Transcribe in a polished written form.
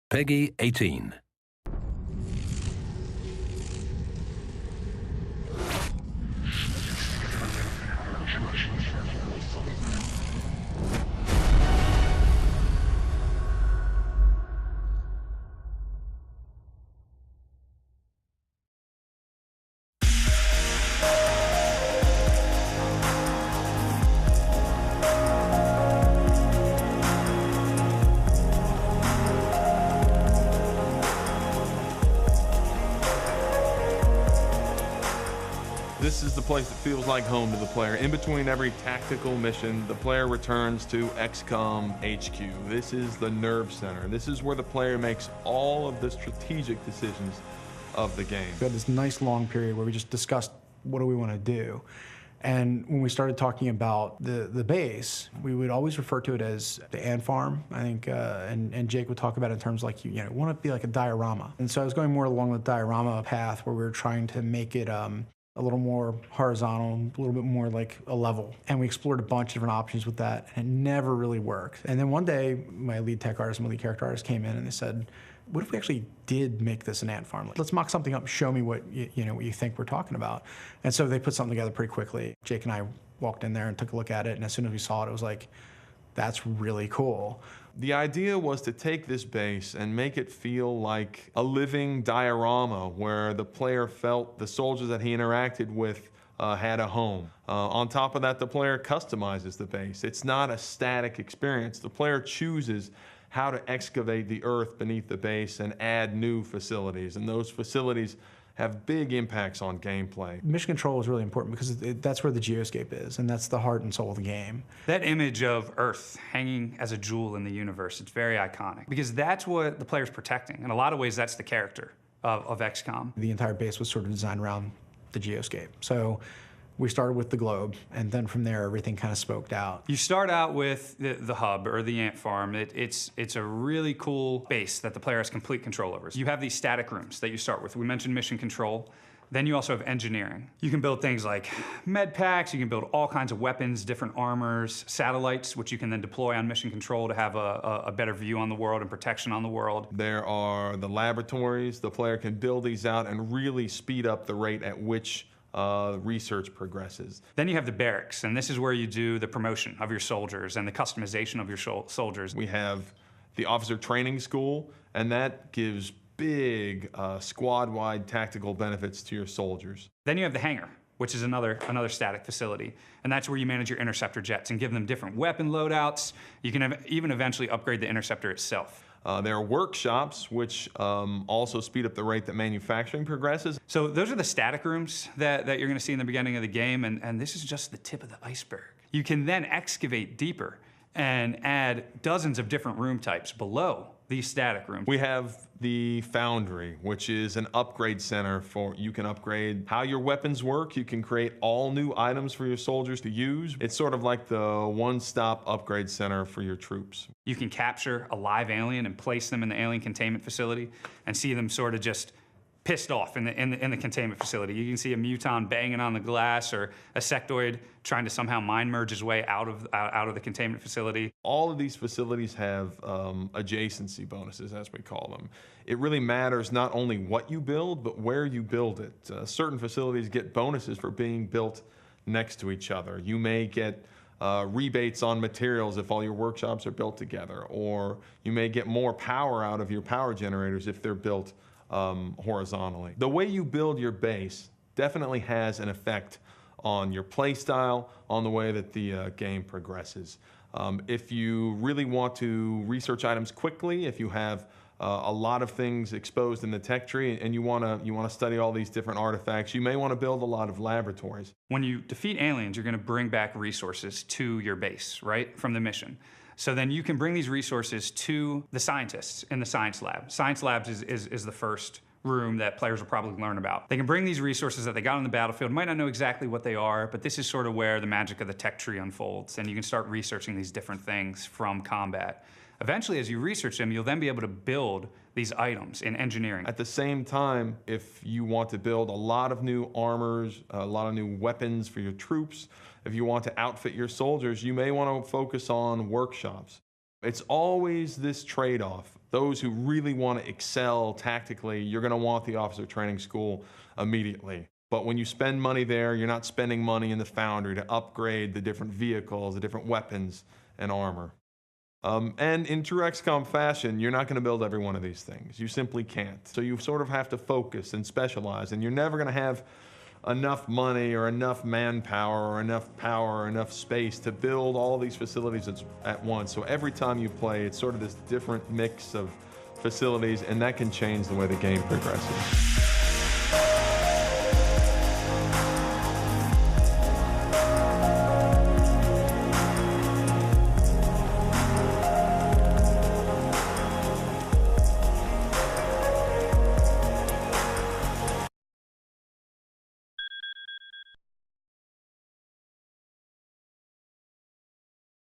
Peggy 18. This is the place that feels like home to the player. In between every tactical mission, the player returns to XCOM HQ. This is the nerve center. This is where the player makes all of the strategic decisions of the game. We had this nice long period where we just discussed what do we want to do. And when we started talking about the base, we would always refer to it as the ant farm, I think, and Jake would talk about it in terms like, you want it to be like a diorama. And so I was going more along the diorama path where we were trying to make it a little more horizontal, a little bit more like a level. And we explored a bunch of different options with that, and it never really worked. And then one day, my lead tech artist and my lead character artist came in and they said, what if we actually did make this an ant farm? Let's mock something up and show me what what you think we're talking about. And so they put something together pretty quickly. Jake and I walked in there and took a look at it, and as soon as we saw it, it was like, that's really cool. The idea was to take this base and make it feel like a living diorama where the player felt the soldiers that he interacted with had a home. On top of that, the player customizes the base. It's not a static experience. The player chooses how to excavate the earth beneath the base and add new facilities, and those facilities have big impacts on gameplay. Mission control is really important because that's where the geoscape is, and that's the heart and soul of the game. That image of Earth hanging as a jewel in the universe, it's very iconic because that's what the player's protecting. In a lot of ways, that's the character of XCOM. The entire base was sort of designed around the geoscape. So we started with the globe, and then from there, everything kind of spoked out. You start out with the hub, or the ant farm. It's a really cool base that the player has complete control over. You have these static rooms that you start with. We mentioned mission control. Then you also have engineering. You can build things like med packs, you can build all kinds of weapons, different armors, satellites, which you can then deploy on mission control to have a better view on the world and protection on the world. There are the laboratories. The player can build these out and really speed up the rate at which research progresses. Then you have the barracks, and this is where you do the promotion of your soldiers and the customization of your soldiers. We have the officer training school, and that gives big squad-wide tactical benefits to your soldiers. Then you have the hangar, which is another static facility, and that's where you manage your interceptor jets and give them different weapon loadouts. You can even eventually upgrade the interceptor itself. There are workshops, which also speed up the rate that manufacturing progresses. So those are the static rooms that you're going to see in the beginning of the game, and this is just the tip of the iceberg. You can then excavate deeper and add dozens of different room types below these static rooms. We have the Foundry, which is an upgrade center for, you can upgrade how your weapons work. You can create all new items for your soldiers to use. It's sort of like the one-stop upgrade center for your troops. You can capture a live alien and place them in the alien containment facility and see them sort of just pissed off in the containment facility. You can see a muton banging on the glass, or a sectoid trying to somehow mind merge his way out of the containment facility. All of these facilities have adjacency bonuses, as we call them. It really matters not only what you build, but where you build it. Certain facilities get bonuses for being built next to each other. You may get rebates on materials if all your workshops are built together, or you may get more power out of your power generators if they're built horizontally. The way you build your base definitely has an effect on your play style, on the way that the game progresses. If you really want to research items quickly, if you have a lot of things exposed in the tech tree and you want to study all these different artifacts, you may want to build a lot of laboratories. When you defeat aliens, you're going to bring back resources to your base, right, from the mission. So then you can bring these resources to the scientists in the science lab. Science labs is the first room that players will probably learn about. They can bring these resources that they got on the battlefield, might not know exactly what they are, but this is sort of where the magic of the tech tree unfolds, and you can start researching these different things from combat. Eventually, as you research them, you'll then be able to build these items in engineering. At the same time, if you want to build a lot of new armors, a lot of new weapons for your troops, if you want to outfit your soldiers, you may want to focus on workshops. It's always this trade-off. Those who really want to excel tactically, you're going to want the officer training school immediately. But when you spend money there, you're not spending money in the foundry to upgrade the different vehicles, the different weapons and armor. And in true XCOM fashion, you're not going to build every one of these things. You simply can't. So you sort of have to focus and specialize, and you're never going to have enough money or enough manpower or enough power or enough space to build all these facilities at once. So every time you play, it's sort of this different mix of facilities, and that can change the way the game progresses.